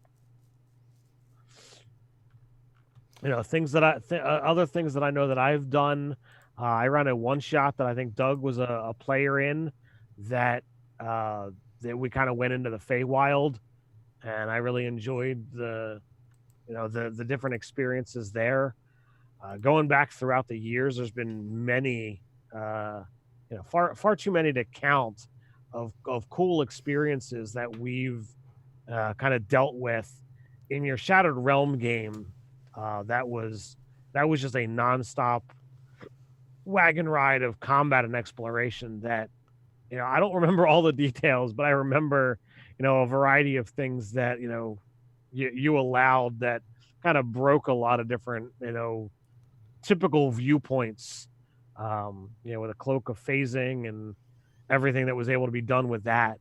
things that other things that I know that I've done. I ran a one shot that I think Doug was a player in, that that we kind of went into the Feywild, and I really enjoyed the different experiences there. Going back throughout the years, there's been many, far too many to count, of cool experiences that we've kind of dealt with in your Shattered Realm game. That was just a nonstop wagon ride of combat and exploration. That I don't remember all the details, but I remember a variety of things that you allowed, that kind of broke a lot of different typical viewpoints, with a cloak of phasing and everything that was able to be done with that.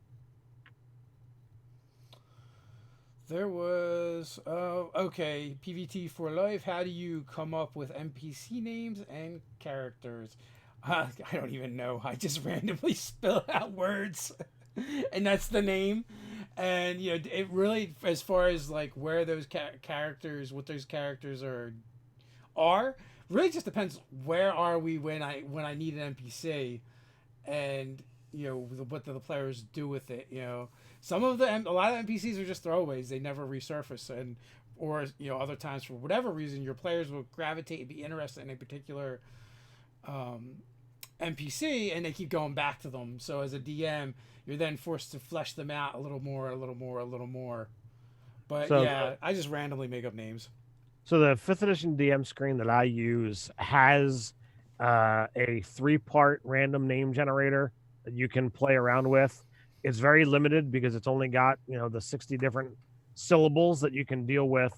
There was okay, PVT for life. How do you come up with NPC names and characters? I don't even know. I just randomly spill out words, and that's the name. And you know, it really, as far as like where those characters, what those characters are, really just depends. Where are we when I need an NPC, and you know what do the players do with it? You know, some of the a lot of NPCs are just throwaways; they never resurface, and or you know other times for whatever reason your players will gravitate and be interested in a particular um, NPC, and they keep going back to them. So as a DM, you're then forced to flesh them out a little more, a little more, a little more. But So yeah, I just randomly make up names. So the fifth edition DM screen that I use has a 3-part random name generator that you can play around with. It's very limited because it's only got the 60 different syllables that you can deal with.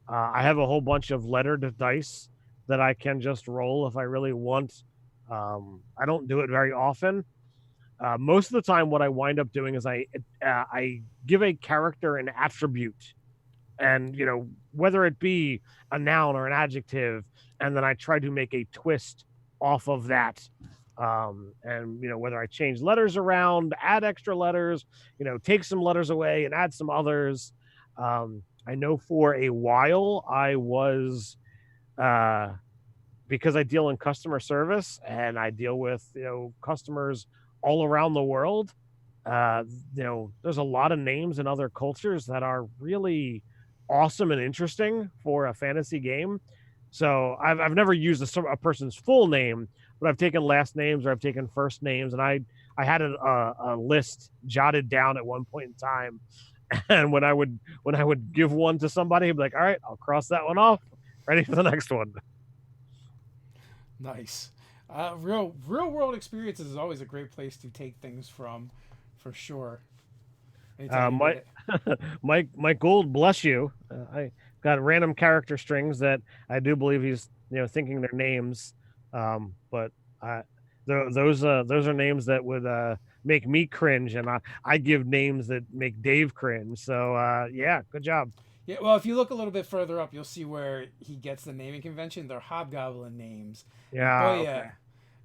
I have a whole bunch of lettered dice that I can just roll if I really want. I don't do it very often. Most of the time, what I wind up doing is I give a character an attribute, and whether it be a noun or an adjective, and then I try to make a twist off of that. And whether I change letters around, add extra letters, take some letters away and add some others. I know for a while I was because I deal in customer service and I deal with customers all around the world. uh there's a lot of names in other cultures that are really awesome and interesting for a fantasy game. So I've never used a person's full name, but I've taken last names or I've taken first names, and I had a list jotted down at one point in time. And when I would give one to somebody, I'd be like, all right, I'll cross that one off, ready for the next one. Nice. Real world experiences is always a great place to take things from, for sure. Anytime you get My it. Mike Gould, bless you. I got random character strings that I do believe he's thinking their names, but I, those are names that would make me cringe, and I give names that make Dave cringe. So yeah, good job. Yeah, well, if you look a little bit further up, you'll see where he gets the naming convention. They're hobgoblin names. Yeah, Naboya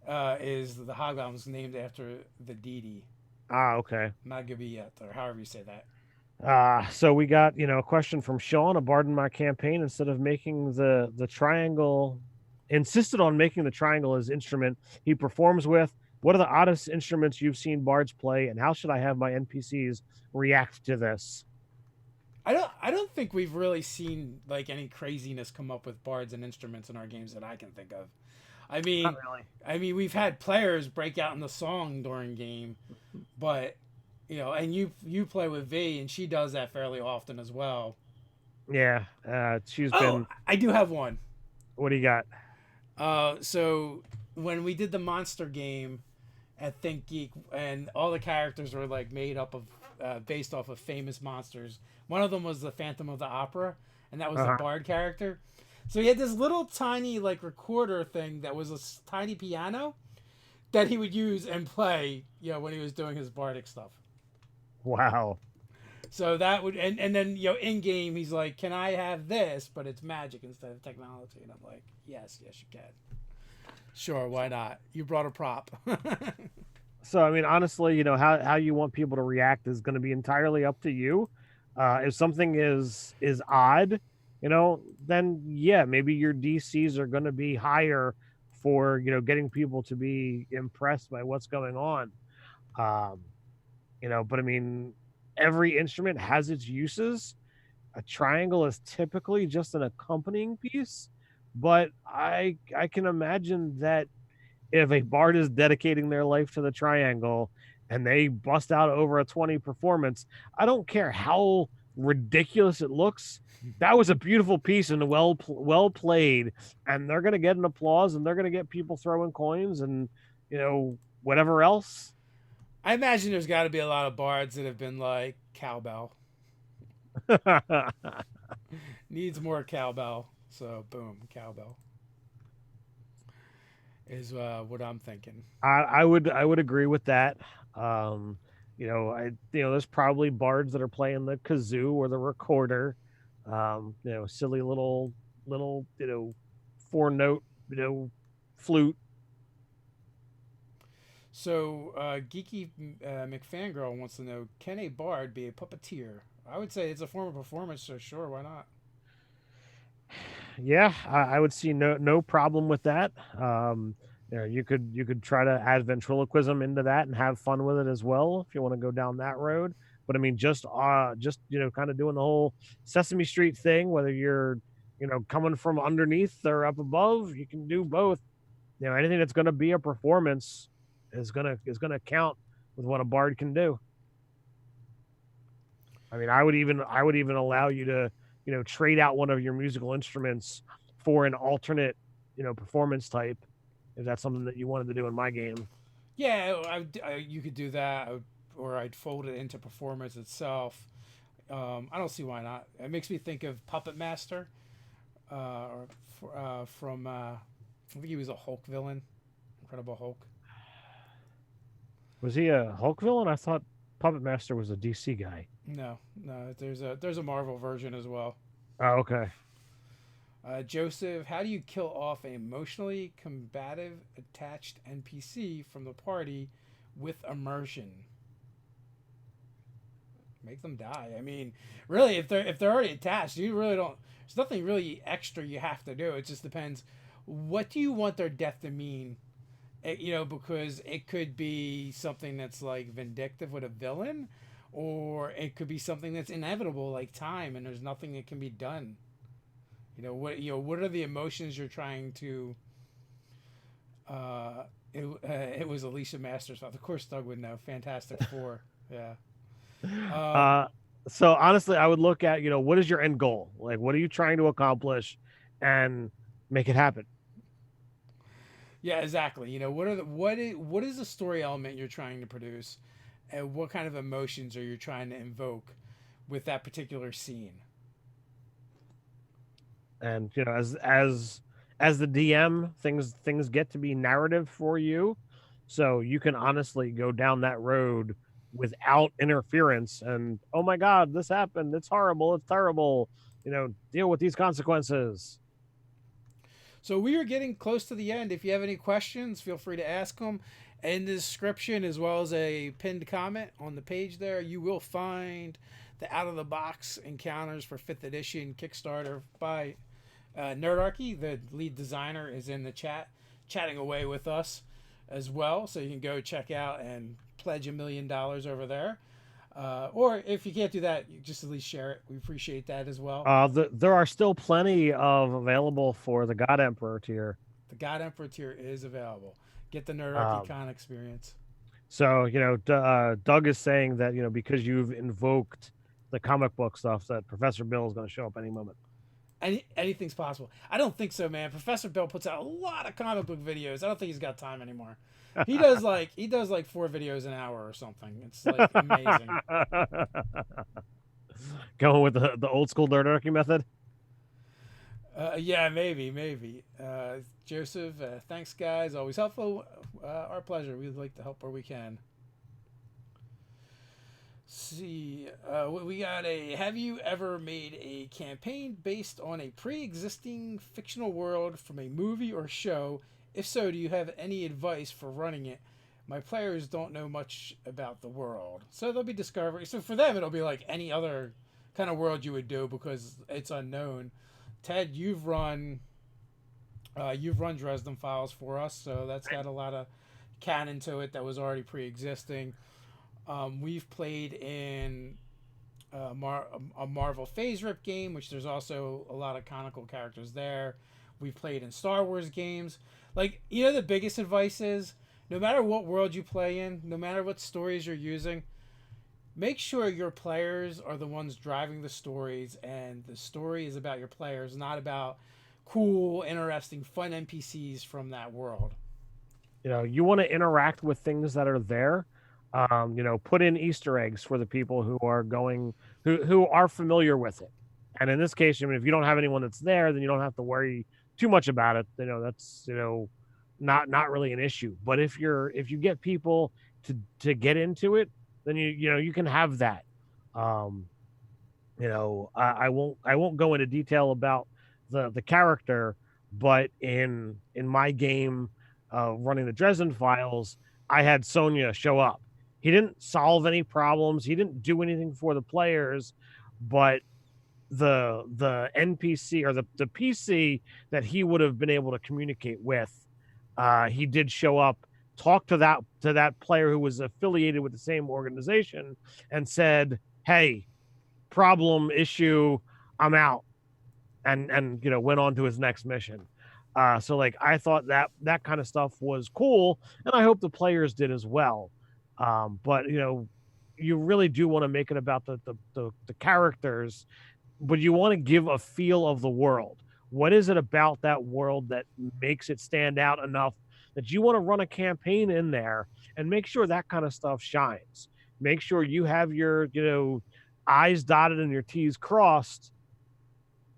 okay. is the hobgoblin's named after the deity Okay. Magabiyat, or however you say that. So we got a question from Sean, a bard in my campaign. Instead of making the triangle, insisted on making the triangle his instrument he performs with. What are the oddest instruments you've seen bards play, and how should I have my NPCs react to this? I don't think we've really seen like any craziness come up with bards and instruments in our games that I can think of. I Not mean, really. we've had players break out in the song during game, but and you play with V, and she does that fairly often as well. Yeah, she's Oh, been. I do have one. What do you got? So when we did the monster game at Think Geek, and all the characters were like made up of based off of famous monsters. One of them was the Phantom of the Opera, and that was the Uh-huh. Bard character. So he had this little tiny like recorder thing that was a tiny piano that he would use and play, when he was doing his bardic stuff. Wow. So that would and then in game he's like, "Can I have this?" But it's magic instead of technology, and I'm like, "Yes, yes, you can. Sure, why not? You brought a prop." So I mean, honestly, how you want people to react is going to be entirely up to you. If something is odd, then yeah, maybe your DCs are going to be higher for getting people to be impressed by what's going on. Um, but I mean, every instrument has its uses. A triangle is typically just an accompanying piece, but I can imagine that if a bard is dedicating their life to the triangle and they bust out over a 20 performance, I don't care how ridiculous it looks. That was a beautiful piece and well played, and they're going to get an applause, and they're going to get people throwing coins and whatever else. I imagine there's got to be a lot of bards that have been like cowbell needs more cowbell. So boom, cowbell is what I'm thinking. I would agree with that. Um, There's probably bards that are playing the kazoo or the recorder, silly little 4 note flute. So, Geeky McFangirl wants to know, can a bard be a puppeteer? I would say it's a form of performance, so sure, why not? Yeah, I would see no problem with that. You could try to add ventriloquism into that and have fun with it as well if you want to go down that road. But I mean, just kind of doing the whole Sesame Street thing, whether you're coming from underneath or up above, you can do both. Anything that's going to be a performance is gonna count with what a bard can do. I mean, I would even allow you to, trade out one of your musical instruments for an alternate, performance type, if that's something that you wanted to do in my game. Yeah, you could do that, or I'd fold it into performance itself. I don't see why not. It makes me think of Puppet Master, from I think he was a Hulk villain, Incredible Hulk. Was he a Hulk villain? I thought Puppet Master was a DC guy. No, no, there's a Marvel version as well. Oh, okay. Joseph, how do you kill off an emotionally combative attached NPC from the party with immersion? Make them die. I mean, really, if they're already attached, you really don't. There's nothing really extra you have to do. It just depends. What do you want their death to mean? Because it could be something that's like vindictive with a villain, or it could be something that's inevitable, like time, and there's nothing that can be done. What are the emotions you're trying to? It was Alicia Masters. Of course, Doug would know. Fantastic Four. Yeah. Um, Uh, so honestly, I would look at, what is your end goal? Like, what are you trying to accomplish, and make it happen. yeah, exactly. What is the story element you're trying to produce, and what kind of emotions are you trying to invoke with that particular scene? And as the DM, things get to be narrative for you, so you can honestly go down that road without interference. And oh my God, this happened. It's horrible. It's terrible. Deal with these consequences. So we are getting close to the end. If you have any questions, feel free to ask them. In the description, as well as a pinned comment on the page there, you will find the out of the box encounters for 5th edition Kickstarter by Nerdarchy. The lead designer is in the chat, chatting away with us as well. So you can go check out and pledge $1 million over there. Or if you can't do that, you just at least share it. We appreciate that as well. There are still plenty of available for the God Emperor tier. The God Emperor tier is available. Get the Nerdarchy Con experience. So Doug is saying that because you've invoked the comic book stuff, that Professor Bill is going to show up any moment. Anything's possible. I don't think so, man. Professor Bill puts out a lot of comic book videos. I don't think he's got time anymore. He does like 4 videos an hour or something. It's like amazing. Going with the old school Nerdarchy method. Yeah, maybe. Joseph, thanks, guys. Always helpful. Our pleasure. We'd like to help where we can. See, we got a. Have you ever made a campaign based on a pre-existing fictional world from a movie or show? If so, do you have any advice for running it? My players don't know much about the world, so they'll be discovering. So for them, it'll be like any other kind of world you would do because it's unknown. Ted, you've run Dresden Files for us, so that's got a lot of canon to it that was already pre-existing. We've played in a Marvel Phase Rip game, which there's also a lot of canonical characters there. We've played in Star Wars games. Like, the biggest advice is, no matter what world you play in, no matter what stories you're using, make sure your players are the ones driving the stories, and the story is about your players, not about cool, interesting, fun NPCs from that world. You want to interact with things that are there. Put in Easter eggs for the people who are familiar with it. And in this case, if you don't have anyone that's there, then you don't have to worry too much about it. That's not really an issue. But if you get people to get into it, then you can have that. Um, I won't go into detail about the character, but in my game, running the Dresden Files, I had Sonya show up. He didn't solve any problems. He didn't do anything for the players, but the NPC or the PC that he would have been able to communicate with, he did show up, talk to that player who was affiliated with the same organization, and said, "Hey, problem, issue, I'm out," and went on to his next mission. So like I thought that kind of stuff was cool, and I hope the players did as well. But you really do want to make it about the characters, but you want to give a feel of the world. What is it about that world that makes it stand out enough that you want to run a campaign in there and make sure that kind of stuff shines? Make sure you have your, I's dotted and your T's crossed.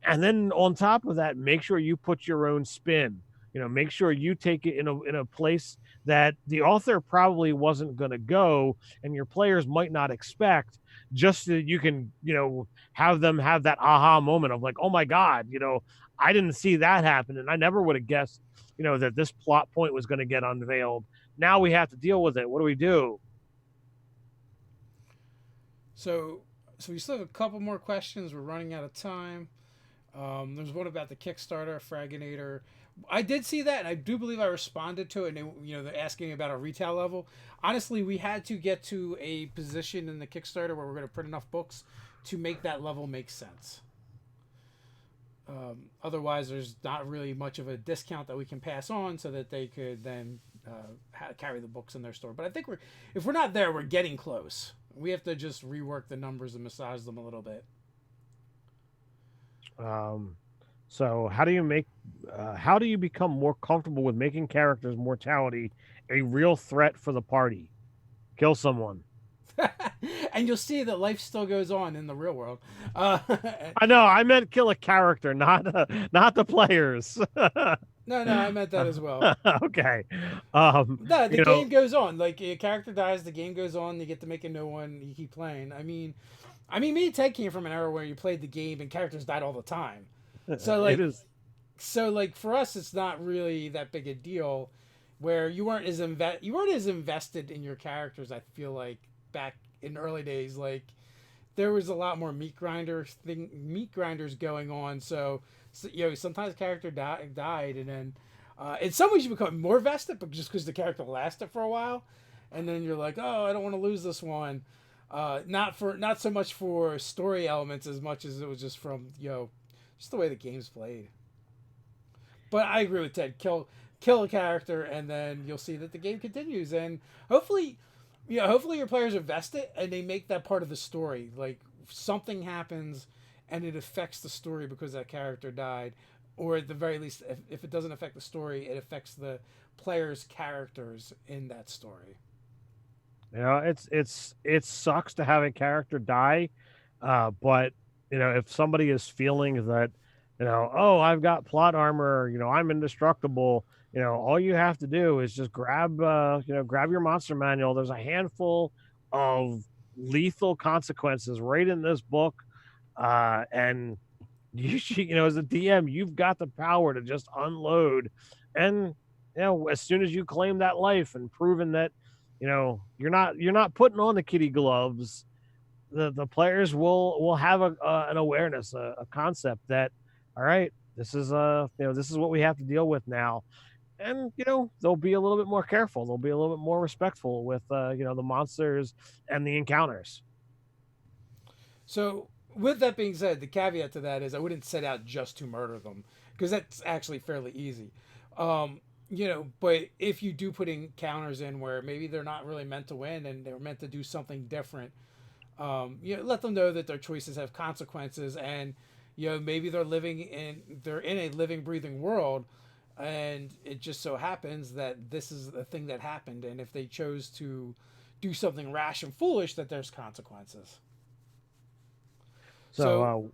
And then on top of that, make sure you put your own spin. Make sure you take it in a place that the author probably wasn't going to go, and your players might not expect, just so that you can, have them have that aha moment of like, oh my God, I didn't see that happen, and I never would have guessed, that this plot point was going to get unveiled. Now we have to deal with it. What do we do? So we still have a couple more questions. We're running out of time. There's one about the Kickstarter, Fraginator. I did see that, and I do believe I responded to it. And they're asking about a retail level. Honestly, we had to get to a position in the Kickstarter where we're going to print enough books to make that level make sense. Otherwise, there's not really much of a discount that we can pass on, so that they could then carry the books in their store. But I think if we're not there, we're getting close. We have to just rework the numbers and massage them a little bit. So how do you become more comfortable with making characters' mortality a real threat for the party? Kill someone. And you'll see that life still goes on in the real world. I know. I meant kill a character, not the players. No, I meant that as well. Okay. No, the game goes on. Like a character dies, the game goes on. You get to make a new one. You keep playing. I mean, me and Ted came from an era where you played the game and characters died all the time. So like, it is. So like for us, it's not really that big a deal. Where you weren't as invested in your characters. I feel like back in early days, like there was a lot more meat grinders going on. So sometimes character died, and then in some ways you become more vested, but just because the character lasted for a while, and then you're like, oh, I don't want to lose this one. Not so much for story elements as much as it was just from just the way the game's played. But I agree with Ted. Kill a character, and then you'll see that the game continues, and hopefully your players are vested and they make that part of the story. Like something happens and it affects the story because that character died, or at the very least, if it doesn't affect the story, it affects the players' characters in that story. It sucks to have a character die, but if somebody is feeling that, oh, I've got plot armor, I'm indestructible. All you have to do is just grab your monster manual. There's a handful of lethal consequences right in this book, and as a DM, you've got the power to just unload, and as soon as you claim that life and proven that you're not putting on the kitty gloves, the players will have an awareness, a concept that, all right, this is what we have to deal with now. And they'll be a little bit more careful. They'll be a little bit more respectful with the monsters and the encounters. So with that being said, the caveat to that is I wouldn't set out just to murder them, because that's actually fairly easy. But if you do put encounters in where maybe they're not really meant to win and they're meant to do something different, let them know that their choices have consequences, and maybe they're in a living, breathing world. And it just so happens that this is the thing that happened, and if they chose to do something rash and foolish, that there's consequences. So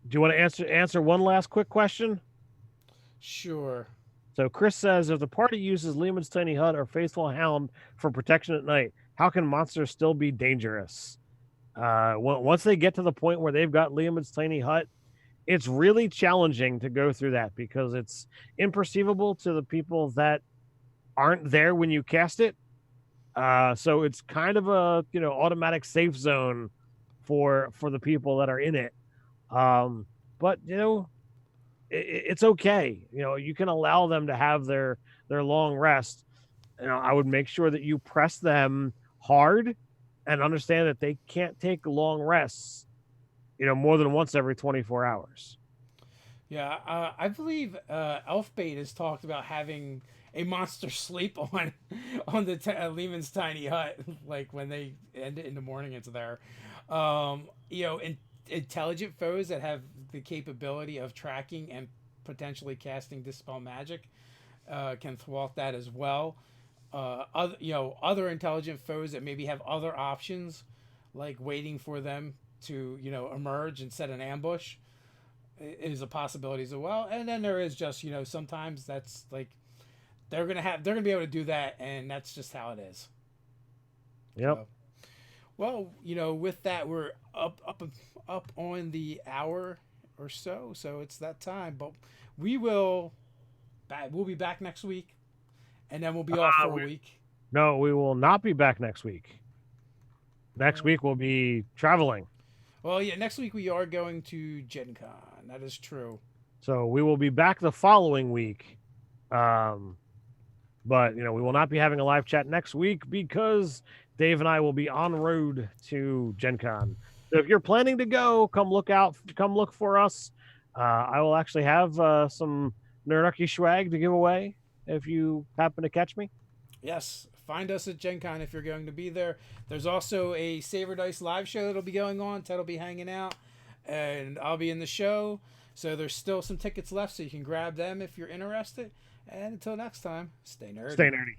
do you want to answer one last quick question? Sure. So Chris says, if the party uses Lehman's tiny hut or Faithful Hound for protection at night, how can monsters still be dangerous? Once they get to the point where they've got Liam's tiny hut, it's really challenging to go through that because it's imperceivable to the people that aren't there when you cast it. So it's kind of a automatic safe zone for the people that are in it. But it's okay. You can allow them to have their long rest. I would make sure that you press them hard and understand that they can't take long rests, more than once every 24 hours. Yeah, I believe Elfbait has talked about having a monster sleep on the Lehman's tiny hut, like when they end it in the morning. It's there. Intelligent foes that have the capability of tracking and potentially casting dispel magic can thwart that as well. Other intelligent foes that maybe have other options, like waiting for them to emerge and set an ambush, is a possibility as well. And then there is just sometimes that's like they're gonna be able to do that, and that's just how it is. Yep. So, well, with that, we're up on the hour or so, so it's that time. But we'll be back next week, and then we'll be off for a week. No, we will not be back next week. Next week we'll be traveling. Well, yeah, next week we are going to Gen Con. That is true. So we will be back the following week. But we will not be having a live chat next week because Dave and I will be en route to Gen Con. So if you're planning to go, come look for us. I will actually have some Nerdarchy swag to give away if you happen to catch me. Yes, find us at Gen Con if you're going to be there. There's also a Saber Dice live show that'll be going on. Ted will be hanging out, and I'll be in the show. So there's still some tickets left, so you can grab them if you're interested. And until next time, stay nerdy. Stay nerdy.